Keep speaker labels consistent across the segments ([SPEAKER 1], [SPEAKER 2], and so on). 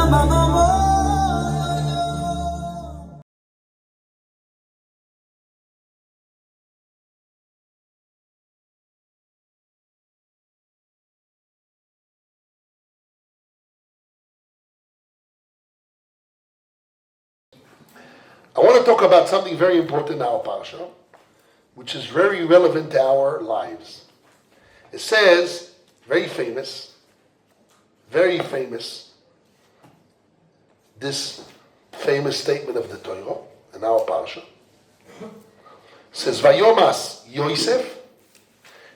[SPEAKER 1] I want to talk about something very important in our parsha, which is very relevant to our lives. It says, very famous, this famous statement of the Torah in our parsha. It says, Vayomas Yoseif.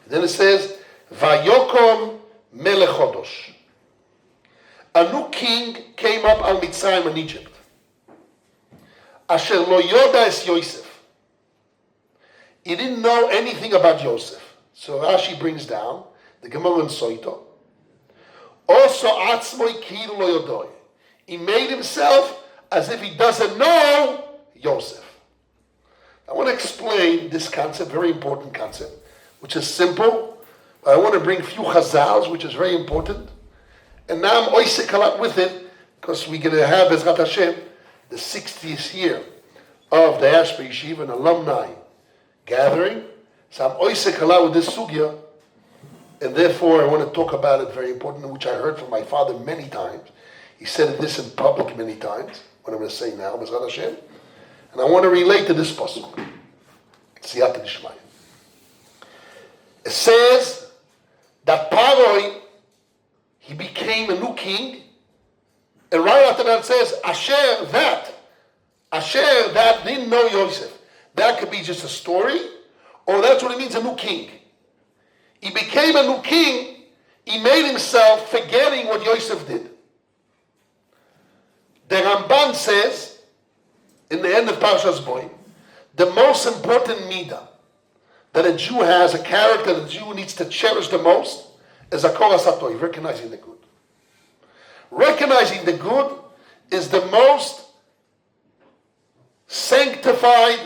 [SPEAKER 1] Then it says, Vayokom Melech Chodosh. A new king came up on Mitzrayim in Egypt. Asher lo yoda es Yosef. He didn't know anything about Yosef. So Rashi brings down the Gemara in Soito. Also atzmoi kilu lo yodoi. He made himself as if he doesn't know Yosef. I want to explain this concept, very important concept, which is simple. But I want to bring a few chazals, which is very important. And now I'm oisek a lot with it, because we're going to have, Bezrat Hashem, the 60th year of the Ashba Yeshiva, an alumni gathering. So I'm oisek a lot with this sugya, and therefore I want to talk about it, very important, which I heard from my father many times. He said this in public many times, what I'm going to say now, Bezrat Hashem. And I want to relate to this pasuk. Siyata Dishmaya. It says that Paroi, he became a new king, and right after that it says, Asher that didn't know Yosef. That could be just a story, or that's what it means, a new king. He became a new king, he made himself forgetting what Yosef did. The Ramban says, in the end of Parashas Boy, the most important midah that a Jew has, a character that a Jew needs to cherish the most, is a koras hatoiv, recognizing the good. Recognizing the good is the most sanctified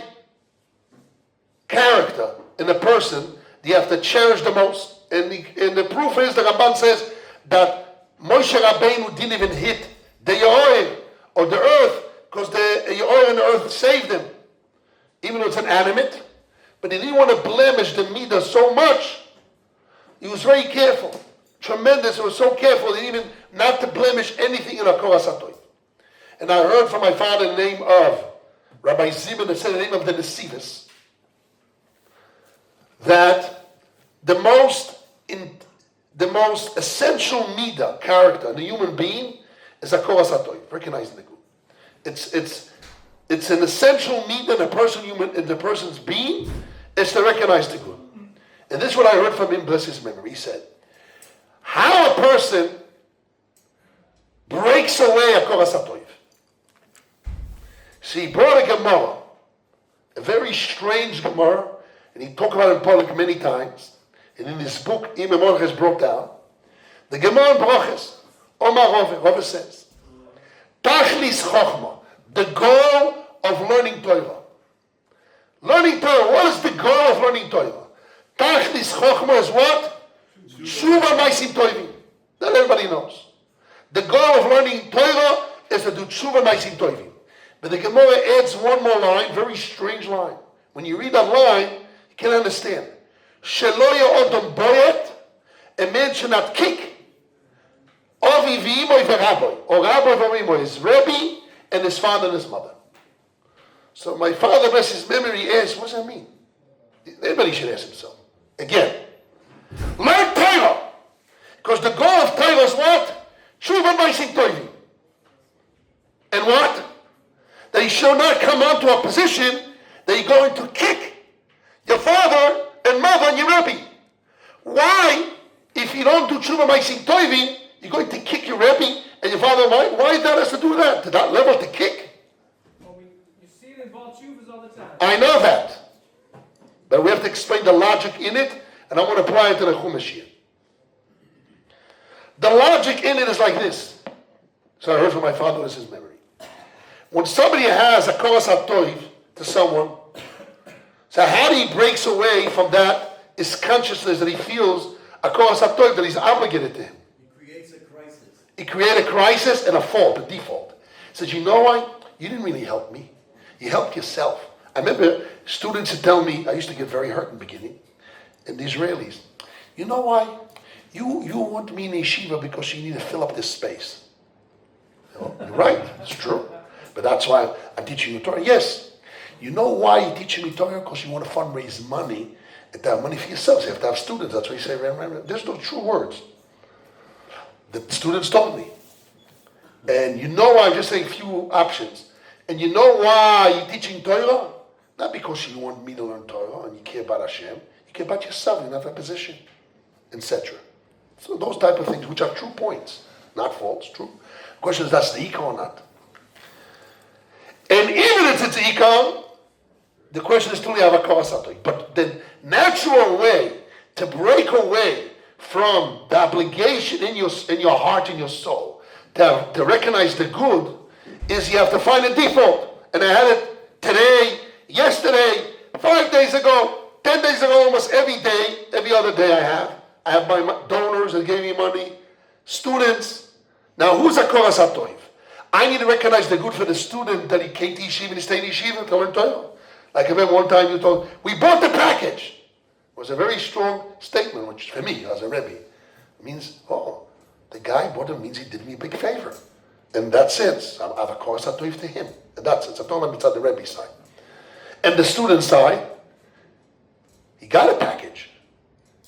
[SPEAKER 1] character in a person that you have to cherish the most. And the proof is, the Ramban says, that Moshe Rabbeinu didn't even hit the Yoel or the earth, because the Yoel and the earth saved him. Even though it's an animate, but he didn't want to blemish the midah so much. He was very careful. Tremendous. He was so careful, even not to blemish anything in a koras hatoiv. And I heard from my father the name of Rabbi Zibin, that said the name of the Nesivus, that the most essential midah character in the human being is a koras hatoiv, recognizing the good. It's an essential midah in the person's being, is to recognize the good. And this is what I heard from him, bless his memory. He said, how a person breaks away a koras hatoiv. See, he brought a Gemara, a very strange Gemara, and he talked about it in public many times. And in his book, Imam Morches brought down, the Gemara in Brachas, Omar Rove says, Tachlis Chochma, the goal of learning Torah. Learning Torah, what is the goal of learning Torah? Tachlis Chochma is what? Tshuva Maisim Tovim. That everybody knows. The goal of learning Torah is to do Tshuva Maisim Tovim. But the Gemara adds one more line, very strange line. When you read that line, you can understand. Sheloya Odom Boyet, a man should not kick. Ovi v'imoy v'raboy, or rabbi v'imoy, his Rebbe and his father and his mother. So my father, bless his memory, asked, what does that mean? Everybody should ask himself. Again, learn Torah. Because the goal of Torah is what? Tshuva Maisim Tovim. And what? That you shall not come onto a position that you're going to kick your father and mother and your Rebbe. Why, if you don't do Tshuva Maisim Tovim, you're going to kick your Rebbe and your father and mother? Why that has to do that? To that level to kick?
[SPEAKER 2] Well, you see it in Baal Tshuvas all the time.
[SPEAKER 1] I know that. But we have to explain the logic in it, and I want to apply it to the Chumash here. The logic in it is like this. So I heard from my father, this is memory. When somebody has a koras hatoiv to someone, so how he breaks away from that is consciousness that he feels a koras hatoiv, that he's obligated to him.
[SPEAKER 3] He creates a crisis.
[SPEAKER 1] It created a crisis and a fault, a default. He says, you know why? You didn't really help me. You helped yourself. I remember students would tell me, I used to get very hurt in the beginning, and the Israelis, you know why? You want me in yeshiva because you need to fill up this space. You're right, it's true. But that's why I'm teaching you Torah. Yes. You know why you're teaching me Torah? Because you want to fundraise money and to have money for yourselves. You have to have students. That's why you say, there's no true words. The students told me. And you know why, I'm just saying a few options. And you know why you're teaching Torah? Not because you want me to learn Torah and you care about Hashem. You care about yourself, you have a position, etc. So those type of things, which are true points, not false, true. The question is, that's the Ikar or not? And even if it's Ikar, the question is, do you have a Kavasatoi? But the natural way to break away from the obligation in your heart, in your soul, to recognize the good, is you have to find a default. And I had it today, yesterday, 5 days ago, 10 days ago, almost every day, every other day I have my donors that gave me money, students. Now, who's a Koras HaToiv? I need to recognize the good for the student that he came to yeshiva and he stayed in yeshiva to learn Torah. Like I remember one time you told, we bought the package. It was a very strong statement, which for me, as a Rebbe, it means, the guy bought it, means he did me a big favor. In that sense, I have a Koras HaToiv to him. In that sense, I told him it's on the Rebbe side. And the student side, he got a package.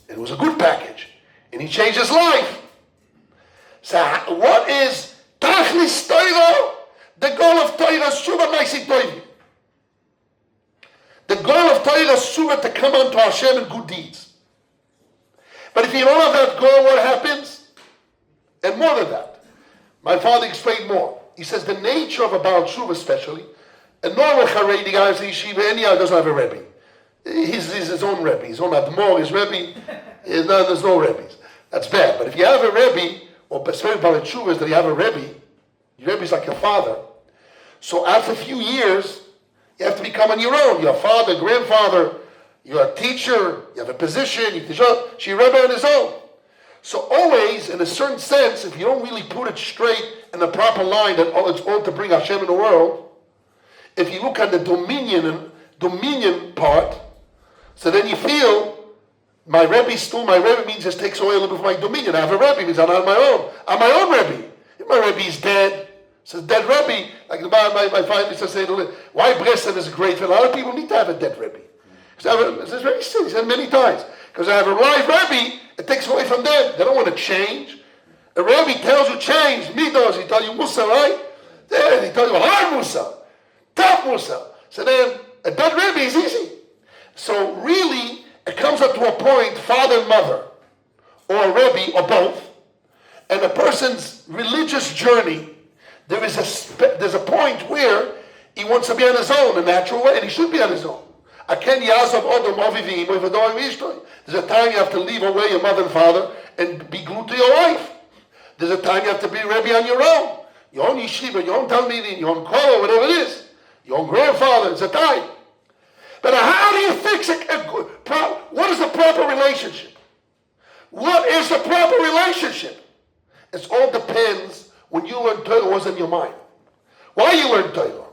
[SPEAKER 1] It was a good package. And he changed his life. So what is Tachlis Torah? The goal of Torah is Shuvah Ma'asim Tovim. The goal of Torah is Shuvah, to come unto Hashem in good deeds. But if you don't have that goal, what happens? And more than that, my father explained more. He says the nature of a Baal Shuvah, especially, a normal Haredi guy in yeshiva, anyhow, doesn't have a Rebbe. He's his own Rebbe, his own Admor, his Rebbe. There's no Rebbes. That's bad. But if you have a Rebbe, or especially Baal Shuvah, is that you have a Rebbe, your Rebbe is like your father. So after a few years, you have to become on your own. Your father, grandfather, you're a teacher, you have a position, you teach up. She Rebbe on his own. So always, in a certain sense, if you don't really put it straight in the proper line that it's all to bring Hashem in the world, if you look at the dominion part, so then you feel, my Rebbe still, my Rebbe means just takes away a little bit of my dominion. I have a Rebbe, means I'm on my own. I'm my own Rebbe. If my Rebbe is dead, says dead Rebbe, like my father used to say, why Breslev is great? A lot of people need to have a dead Rebbe. It's very silly, he said many times. Because I have a live Rebbe, it takes away from them. They don't want to change. A Rebbe tells you change. Midos, he tells you Musa, right? Then he tells you hard Musa, tough Musa. So then, a dead Rebbe is easy. So really, it comes up to a point, father and mother, or a Rebbe, or both, and a person's religious journey, there's a point where he wants to be on his own, a natural way, and he should be on his own. There's a time you have to leave away your mother and father and be glued to your wife. There's a time you have to be Rebbe on your own. Your own yeshiva, your own talmidim, your own kol, whatever it is. Your own grandfather, it's a time. But how do you fix what is the proper relationship? What is the proper relationship? It all depends when you learn Torah, what's in your mind. Why you learn Torah?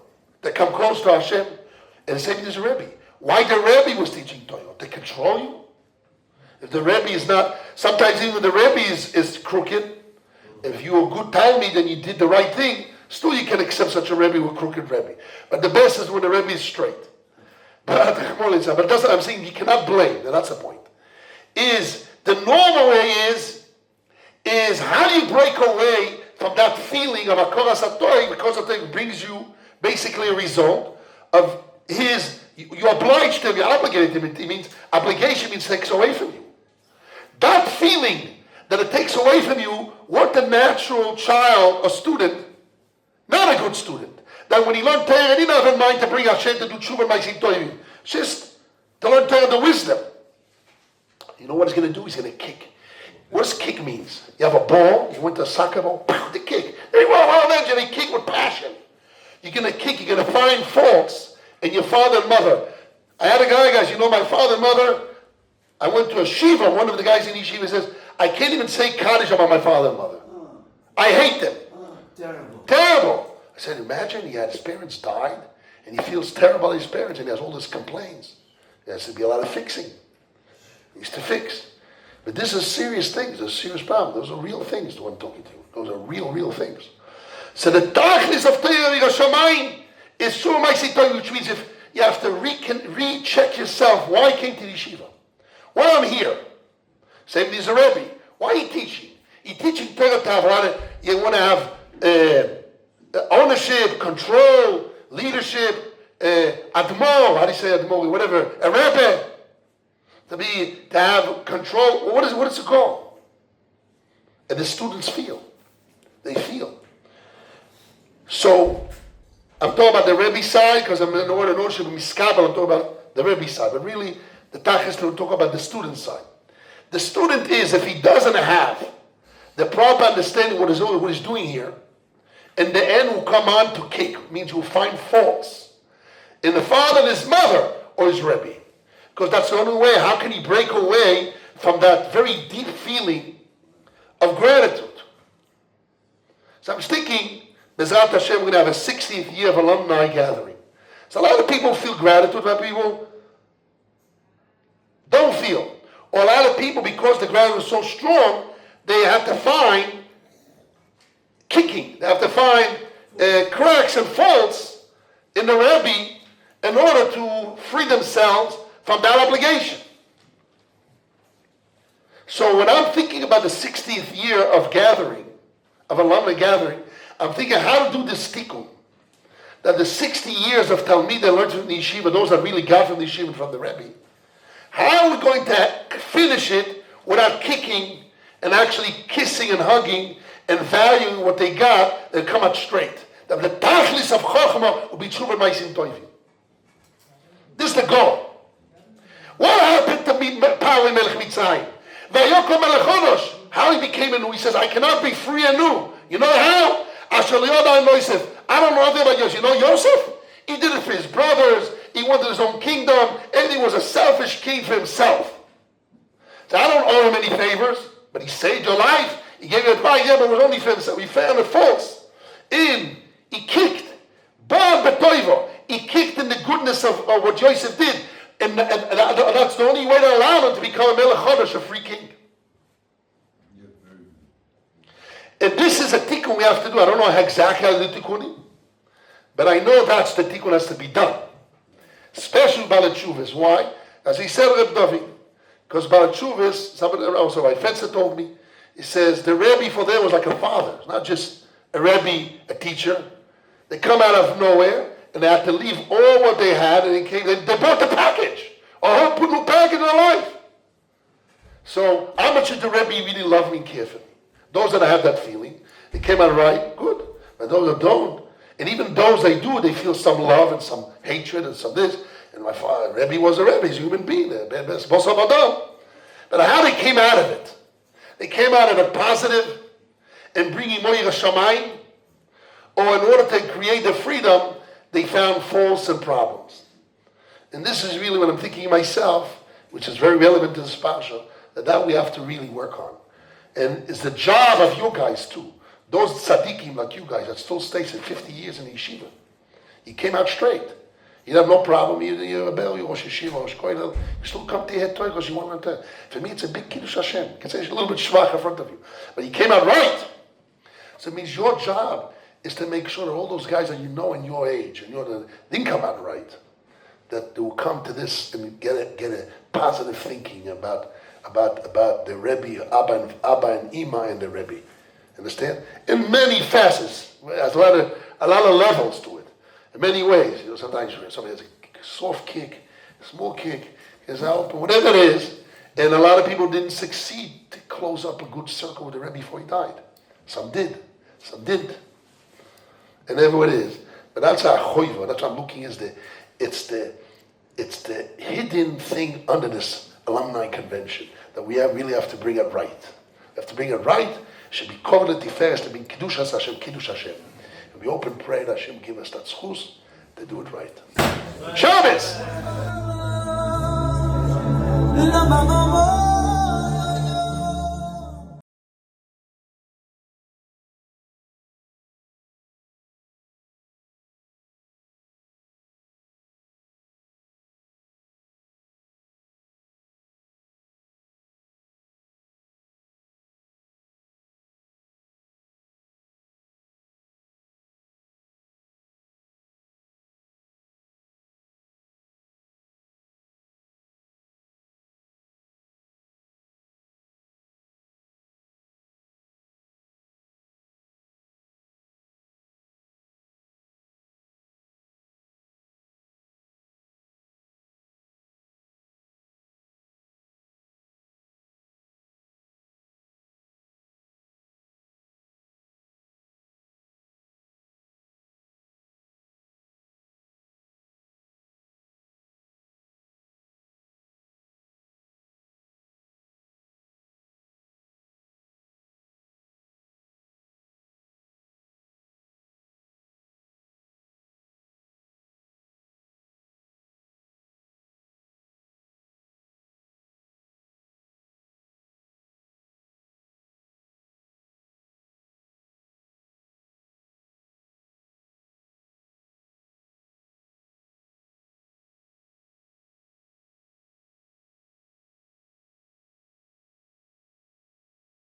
[SPEAKER 1] To come close to Hashem. And the same thing as a Rebbe. Why the Rebbe was teaching Torah? To control you? If the Rebbe is not, sometimes even the Rebbe is crooked. If you're a good Talmud and you did the right thing, still you can accept such a Rebbe with crooked Rebbe. But the best is when the Rebbe is straight. But that's what I'm saying, you cannot blame, and that's the point. Is the normal way is how do you break away from that feeling of a Koras HaToiv, because it brings you basically a result of you're obliged to him, you're obligated to him. It means, obligation means takes away from you. That feeling that it takes away from you, what the natural child or student, not a good student, that when he learned Torah, he didn't have in mind to bring Hashem to do tshuva ma'asim tovim. Just to learn Torah, the wisdom. You know what he's going to do? He's going to kick. What does kick means? You have a ball, you went to a soccer ball, the kick. Hey, then you kick with passion. You're going to kick, you're going to find faults in your father and mother. I had a guy, guys, you know my father and mother, I went to a shiva, one of the guys in yeshiva says, I can't even say Kaddish about my father and mother. I hate them.
[SPEAKER 3] Terrible.
[SPEAKER 1] Terrible. I said, imagine his parents died, and he feels terrible about his parents, and he has all these complaints. There has to be a lot of fixing. He needs to fix. But this is serious things. It's a serious problem. Those are real things, the one I'm talking to you. Those are real things. So the tachlis of Torah Yerushalayim is Sur Ma'aseh Torah, which means if you have to recheck yourself, why I came to the yeshiva? Why I'm here? Same as a Rebbe. Why are you teaching? You're teaching Torah to have you want to have ownership, control, leadership, admor, how do you say admor? Whatever, a Rebbe. To have control. What is the goal? And the students feel. They feel. So, I'm talking about the Rebbe side, because I'm in the order of Miskabel, I'm talking about the Rebbe side. But really, the Tachlis to talk about the student side. The student is, if he doesn't have the proper understanding what he's doing here, in the end will come on to kick, means he will find faults in the father and his mother or his Rebbe. Because that's the only way. How can he break away from that very deep feeling of gratitude? So I'm thinking, Bezrat Hashem, we're going to have a 60th year of alumni gathering. So a lot of people feel gratitude, but people don't feel. Or a lot of people, because the gratitude is so strong, they have to find kicking. They have to find cracks and faults in the Rebbe in order to free themselves from that obligation. So when I'm thinking about the 60th year of gathering, of alumni gathering, I'm thinking how to do this tikkun. That the 60 years of Talmid that learned from the yeshiva, those that really got from the yeshiva and from the Rebbe, how are we going to finish it without kicking and actually kissing and hugging and valuing what they got and come out straight? That the tachlis of Chochmah will be tshuva ma'asim tovim. This is the goal. What happened to Paro Melech Mitzrayim? Vayokom Melech Chodosh. How he became a new. He says, I cannot be free and new. You know how? Asher Yoda Yoseif. I don't know anything about Yosef. You know Yosef? He did it for his brothers. He wanted his own kingdom. And he was a selfish king for himself. So I don't owe him any favors. But he saved your life. He gave you advice. Yeah, but it was only for himself. We found the faults. He kicked. Bar Betoivo. He kicked in the goodness of what Yosef did. And that's the only way to allow him to become a Melech Chodesh, a free king. And this is a tikkun we have to do. I don't know exactly how to do tikkunim, but I know that's the tikkun has to be done. Especially Baal Teshuvos. Why? As he said, Reb David, because Baal Teshuvos, somebody also, my Fetzer told me, he says the Rebbe for them was like a father. It's not just a Rebbe, a teacher. They come out of nowhere, and they had to leave all what they had, and they bought the package. A whole put new package in their life. So how much did the Rebbe really love me and care for me? Those that have that feeling, they came out right, good. But those that don't, and even those they do, they feel some love and some hatred and some this. And my father, Rebbe was a Rebbe, he's a human being. But how they came out of it? They came out of it positive and bringing Moyer Shamayim, or in order to create the freedom, they found faults and problems. And this is really what I'm thinking myself, which is very relevant to this parsha, that we have to really work on. And it's the job of you guys too. Those tzaddikim like you guys that still stays at 50 years in the yeshiva. He came out straight. You have no problem. You're a bell, you're Rosh Yeshiva, Rosh Koilel. You still come to head because you want to. For me, it's a big Kiddush Hashem. You can say it's a little bit shvach in front of you. But he came out right. So it means your job is to make sure that all those guys that you know in your age, and didn't come out right, that they will come to this and get a positive thinking about the Rebbe, Abba and Ima and the Rebbe. Understand? In many facets. There's a lot of levels to it. In many ways. Sometimes somebody has a soft kick, a small kick, is out, whatever it is. And a lot of people didn't succeed to close up a good circle with the Rebbe before he died. Some did, some didn't. And everywhere it is. But that's our choiva. That's what I'm looking is it's the hidden thing under this alumni convention that we really have to bring it right. We have to bring it right. It should be covenant tiferes to be Kiddush Hashem, Kiddush Hashem. And we open prayer that Hashem give us that schus to do it right. Shabbos!